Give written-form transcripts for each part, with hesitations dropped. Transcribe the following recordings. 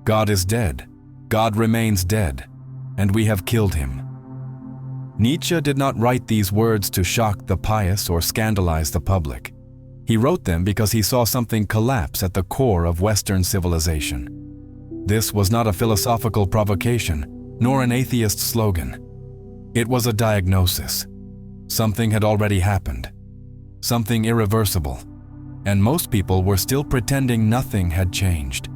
God is dead. God remains dead, and we have killed him. Nietzsche did not write these words to shock the pious or scandalize the public. He wrote them because he saw something collapse at the core of Western civilization. This was not a philosophical provocation, nor an atheist slogan. It was a diagnosis. Something had already happened, something irreversible, and most people were still pretending nothing had changed.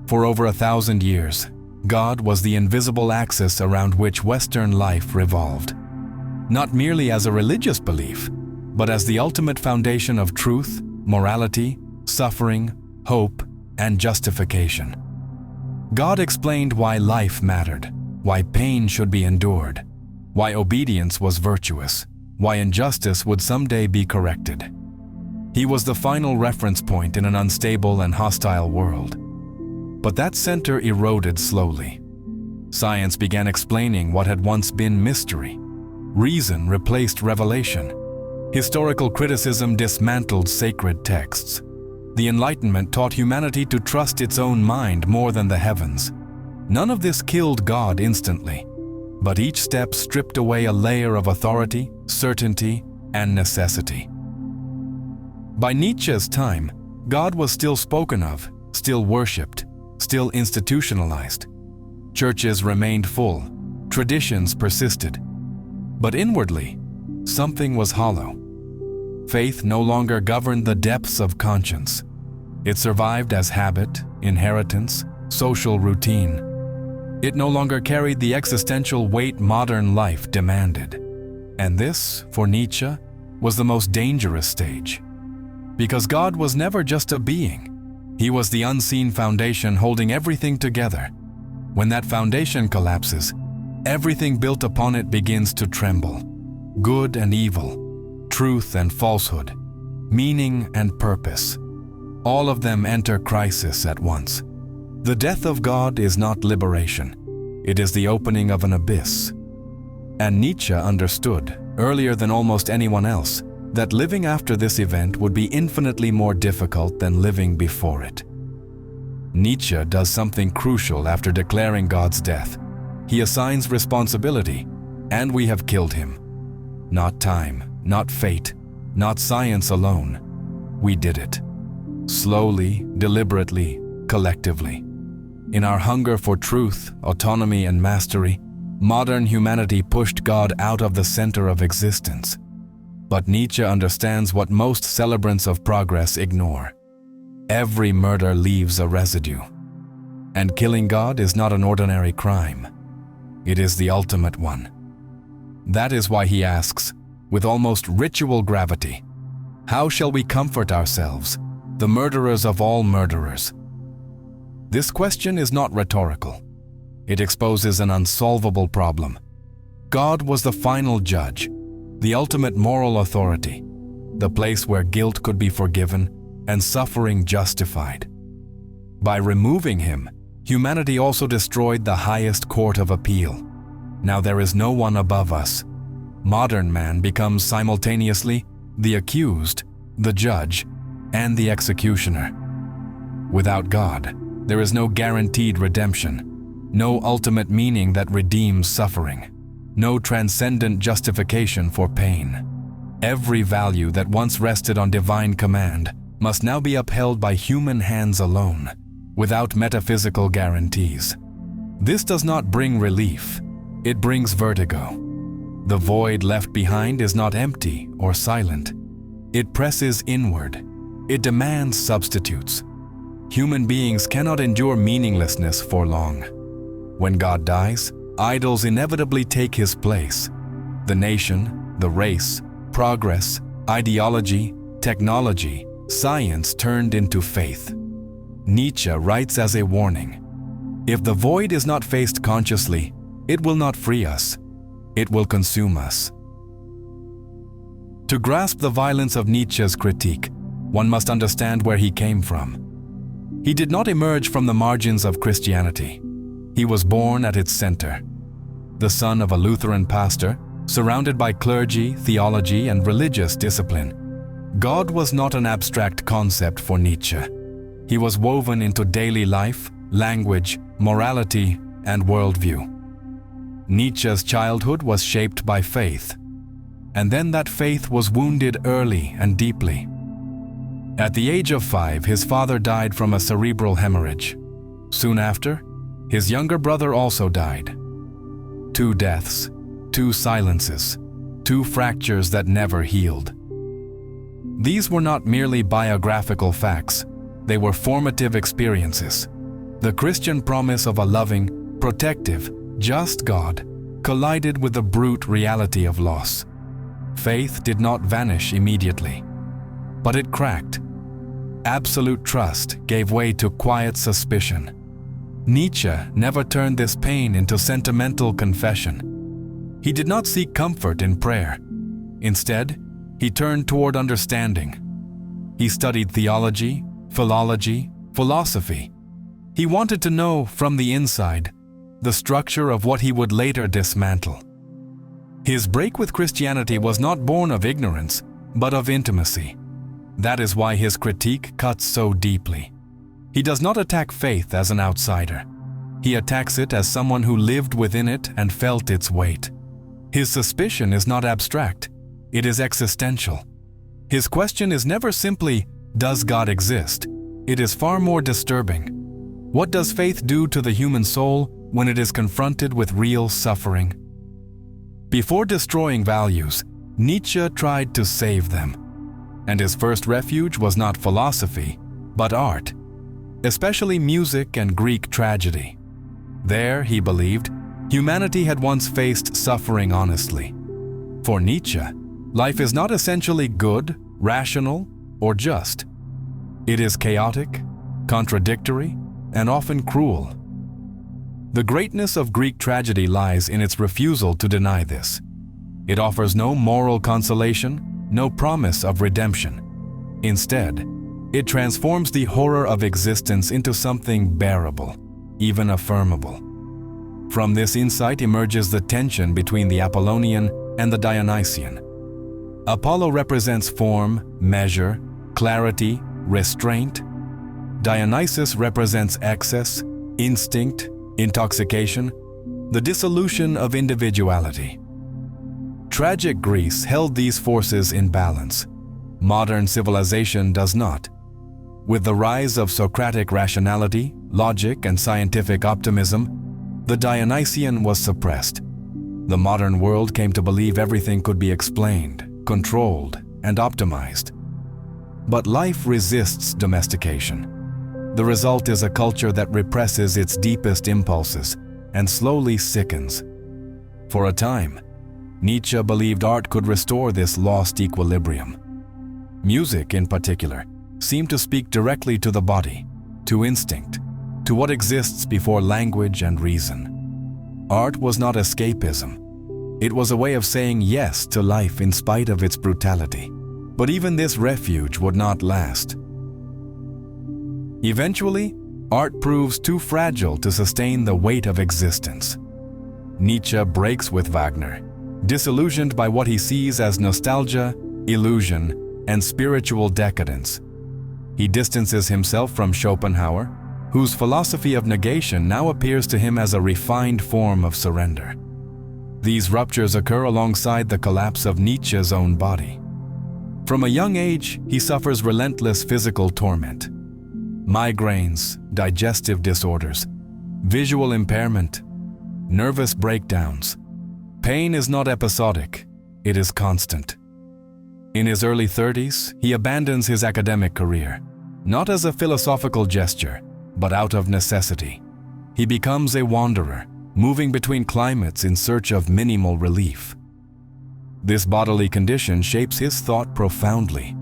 For over 1,000 years, God was the invisible axis around which Western life revolved, not merely as a religious belief, but as the ultimate foundation of truth, morality, suffering, hope, and justification. God explained why life mattered, why pain should be endured, why obedience was virtuous, why injustice would someday be corrected. He was the final reference point in an unstable and hostile world. But that center eroded slowly. Science began explaining what had once been mystery. Reason replaced revelation. Historical criticism dismantled sacred texts. The Enlightenment taught humanity to trust its own mind more than the heavens. None of this killed God instantly, but each step stripped away a layer of authority, certainty, and necessity. By Nietzsche's time, God was still spoken of, still worshipped, still institutionalized. Churches remained full, traditions persisted. But inwardly, something was hollow. Faith no longer governed the depths of conscience. It survived as habit, inheritance, social routine. It no longer carried the existential weight modern life demanded. And this, for Nietzsche, was the most dangerous stage. Because God was never just a being. He was the unseen foundation holding everything together. When that foundation collapses, everything built upon it begins to tremble. Good and evil, truth and falsehood, meaning and purpose. All of them enter crisis at once. The death of God is not liberation. It is the opening of an abyss. And Nietzsche understood, earlier than almost anyone else, that living after this event would be infinitely more difficult than living before it. Nietzsche does something crucial after declaring God's death. He assigns responsibility, and we have killed him. Not time, not fate, not science alone. We did it. Slowly, deliberately, collectively. In our hunger for truth, autonomy, and mastery, modern humanity pushed God out of the center of existence. But Nietzsche understands what most celebrants of progress ignore. Every murder leaves a residue. And killing God is not an ordinary crime. It is the ultimate one. That is why he asks, with almost ritual gravity, how shall we comfort ourselves, the murderers of all murderers? This question is not rhetorical. It exposes an unsolvable problem. God was the final judge, the ultimate moral authority, the place where guilt could be forgiven and suffering justified. By removing him, humanity also destroyed the highest court of appeal. Now there is no one above us. Modern man becomes simultaneously the accused, the judge, and the executioner. Without God, there is no guaranteed redemption, no ultimate meaning that redeems suffering, no transcendent justification for pain. Every value that once rested on divine command must now be upheld by human hands alone, without metaphysical guarantees. This does not bring relief, it brings vertigo. The void left behind is not empty or silent. It presses inward. It demands substitutes. Human beings cannot endure meaninglessness for long. When God dies, idols inevitably take his place. The nation, the race, progress, ideology, technology, science turned into faith. Nietzsche writes as a warning, if the void is not faced consciously, it will not free us. It will consume us. To grasp the violence of Nietzsche's critique, one must understand where he came from. He did not emerge from the margins of Christianity. He was born at its center. The son of a Lutheran pastor, surrounded by clergy, theology, and religious discipline. God was not an abstract concept for Nietzsche. He was woven into daily life, language, morality, and worldview. Nietzsche's childhood was shaped by faith, and then that faith was wounded early and deeply. At the age of 5, his father died from a cerebral hemorrhage. Soon after, his younger brother also died. 2 deaths, 2 silences, 2 fractures that never healed. These were not merely biographical facts, they were formative experiences. The Christian promise of a loving, protective, just God collided with the brute reality of loss. Faith did not vanish immediately, but it cracked. Absolute trust gave way to quiet suspicion. Nietzsche never turned this pain into sentimental confession. He did not seek comfort in prayer. Instead, he turned toward understanding. He studied theology, philology, philosophy. He wanted to know from the inside the structure of what he would later dismantle. His break with Christianity was not born of ignorance, but of intimacy. That is why his critique cuts so deeply. He does not attack faith as an outsider. He attacks it as someone who lived within it and felt its weight. His suspicion is not abstract, it is existential. His question is never simply, does God exist? It is far more disturbing. What does faith do to the human soul when it is confronted with real suffering? Before destroying values, Nietzsche tried to save them. And his first refuge was not philosophy, but art, especially music and Greek tragedy. There, he believed, humanity had once faced suffering honestly. For Nietzsche, life is not essentially good, rational, or just. It is chaotic, contradictory, and often cruel. The greatness of Greek tragedy lies in its refusal to deny this. It offers no moral consolation, no promise of redemption. Instead, it transforms the horror of existence into something bearable, even affirmable. From this insight emerges the tension between the Apollonian and the Dionysian. Apollo represents form, measure, clarity, restraint. Dionysus represents excess, instinct, intoxication, the dissolution of individuality. Tragic Greece held these forces in balance. Modern civilization does not. With the rise of Socratic rationality, logic, and scientific optimism, the Dionysian was suppressed. The modern world came to believe everything could be explained, controlled, and optimized. But life resists domestication. The result is a culture that represses its deepest impulses and slowly sickens. For a time, Nietzsche believed art could restore this lost equilibrium. Music, in particular, seemed to speak directly to the body, to instinct, to what exists before language and reason. Art was not escapism. It was a way of saying yes to life in spite of its brutality. But even this refuge would not last. Eventually, art proves too fragile to sustain the weight of existence. Nietzsche breaks with Wagner, disillusioned by what he sees as nostalgia, illusion, and spiritual decadence. He distances himself from Schopenhauer, whose philosophy of negation now appears to him as a refined form of surrender. These ruptures occur alongside the collapse of Nietzsche's own body. From a young age, he suffers relentless physical torment. Migraines, digestive disorders, visual impairment, nervous breakdowns. Pain is not episodic, it is constant. In his early 30s, he abandons his academic career, not as a philosophical gesture, but out of necessity. He becomes a wanderer, moving between climates in search of minimal relief. This bodily condition shapes his thought profoundly.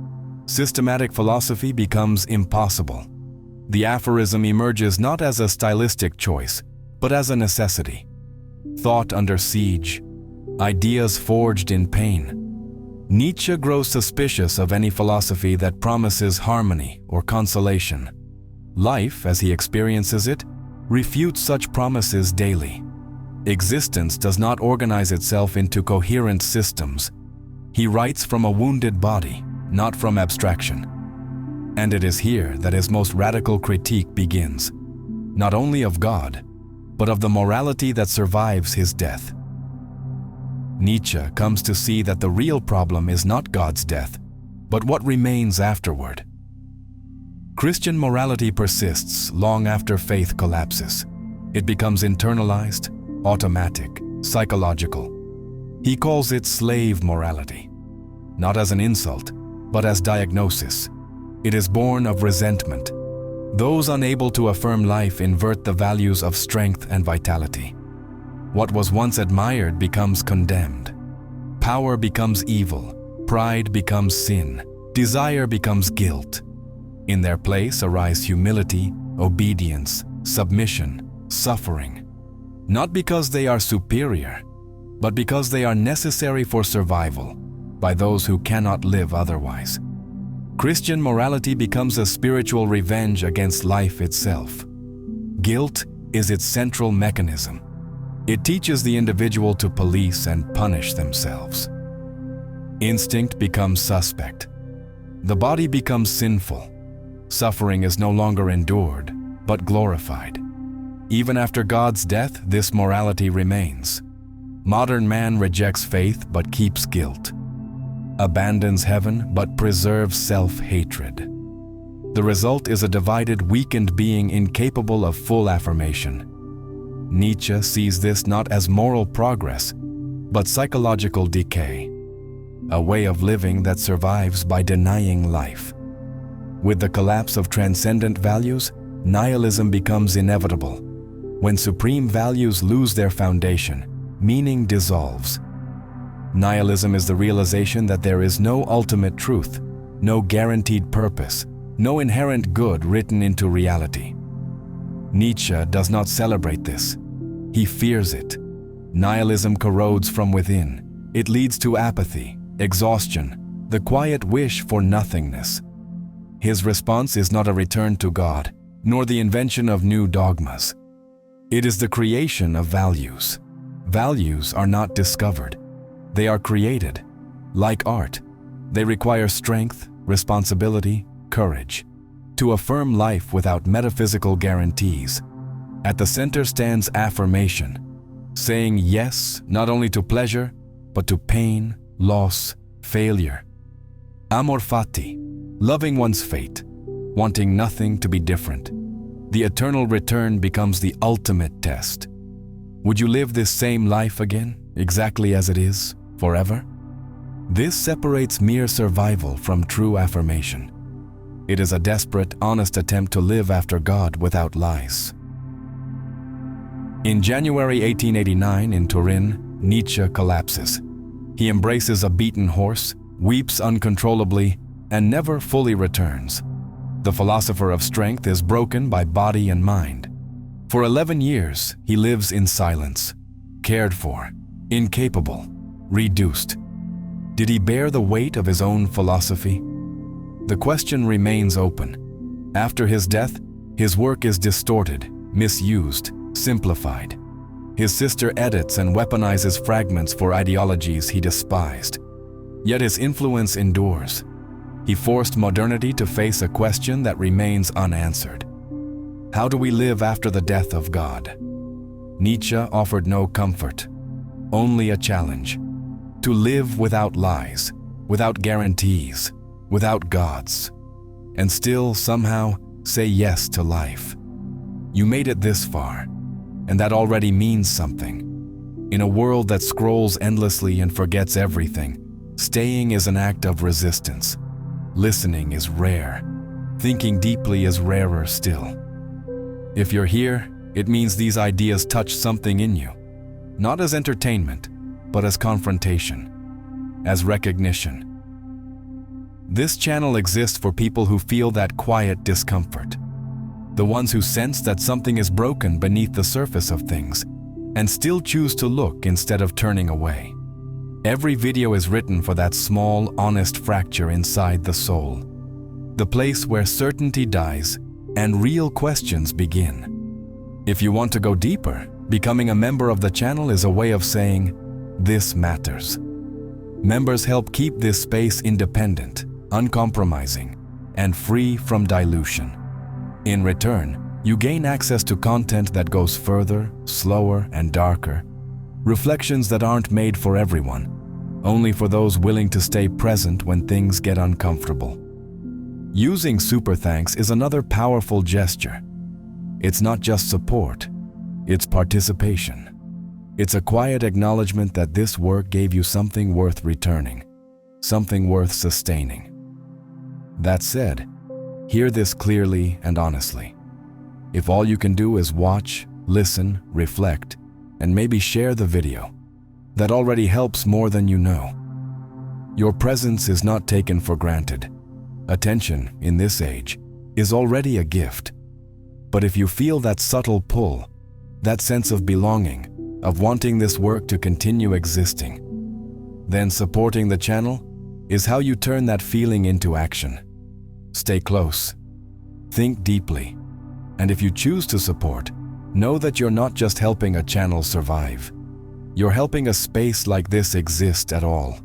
Systematic philosophy becomes impossible. The aphorism emerges not as a stylistic choice, but as a necessity. Thought under siege, ideas forged in pain. Nietzsche grows suspicious of any philosophy that promises harmony or consolation. Life, as he experiences it, refutes such promises daily. Existence does not organize itself into coherent systems. He writes from a wounded body, not from abstraction. And it is here that his most radical critique begins. not only of God, but of the morality that survives his death. Nietzsche comes to see that the real problem is not God's death, but what remains afterward. Christian morality persists long after faith collapses. It becomes internalized, automatic, psychological. He calls it slave morality, not as an insult, but as diagnosis. It is born of resentment. Those unable to affirm life invert the values of strength and vitality. What was once admired becomes condemned. Power becomes evil. Pride becomes sin. Desire becomes guilt. In their place arise humility, obedience, submission, suffering. Not because they are superior, but because they are necessary for survival by those who cannot live otherwise. Christian morality becomes a spiritual revenge against life itself. Guilt is its central mechanism. It teaches the individual to police and punish themselves. Instinct becomes suspect. The body becomes sinful. Suffering is no longer endured, but glorified. Even after God's death, this morality remains. Modern man rejects faith but keeps guilt, abandons heaven but preserves self-hatred. The result is a divided, weakened being incapable of full affirmation. Nietzsche sees this not as moral progress, but psychological decay, a way of living that survives by denying life. With the collapse of transcendent values, nihilism becomes inevitable. When supreme values lose their foundation, meaning dissolves. Nihilism is the realization that there is no ultimate truth, no guaranteed purpose, no inherent good written into reality. Nietzsche does not celebrate this. He fears it. Nihilism corrodes from within. It leads to apathy, exhaustion, the quiet wish for nothingness. His response is not a return to God, nor the invention of new dogmas. It is the creation of values. Values are not discovered. They are created. Like art, they require strength, responsibility, courage. To affirm life without metaphysical guarantees. At the center stands affirmation, saying yes not only to pleasure, but to pain, loss, failure. Amor fati, loving one's fate, wanting nothing to be different. The eternal return becomes the ultimate test. Would you live this same life again, exactly as it is, forever? This separates mere survival from true affirmation. It is a desperate, honest attempt to live after God without lies. In January 1889 in Turin, Nietzsche collapses. He embraces a beaten horse, weeps uncontrollably, and never fully returns. The philosopher of strength is broken by body and mind. For 11 years, he lives in silence, cared for, incapable, reduced. Did he bear the weight of his own philosophy? The question remains open. After his death, his work is distorted, misused, simplified. His sister edits and weaponizes fragments for ideologies he despised. Yet his influence endures. He forced modernity to face a question that remains unanswered. How do we live after the death of God? Nietzsche offered no comfort, only a challenge. To live without lies, without guarantees, without gods, and still somehow say yes to life. You made it this far, and that already means something. In a world that scrolls endlessly and forgets everything, staying is an act of resistance. Listening is rare. Thinking deeply is rarer still. If you're here, it means these ideas touch something in you, not as entertainment, but as confrontation, as recognition. This channel exists for people who feel that quiet discomfort, the ones who sense that something is broken beneath the surface of things, and still choose to look instead of turning away. Every video is written for that small, honest fracture inside the soul, the place where certainty dies and real questions begin. If you want to go deeper, becoming a member of the channel is a way of saying, "This matters." Members help keep this space independent, uncompromising, and free from dilution. In return, You gain access to content that goes further, slower, and darker. Reflections that aren't made for everyone, only for those willing to stay present when things get uncomfortable. Using super thanks is another powerful gesture. It's not just support, it's participation. It's a quiet acknowledgement that this work gave you something worth returning, something worth sustaining. That said, hear this clearly and honestly. If all you can do is watch, listen, reflect, and maybe share the video, that already helps more than you know. Your presence is not taken for granted. Attention, in this age, is already a gift. But if you feel that subtle pull, that sense of belonging, of wanting this work to continue existing, then supporting the channel is how you turn that feeling into action. Stay close, think deeply, and if you choose to support, know that you're not just helping a channel survive. You're helping a space like this exist at all.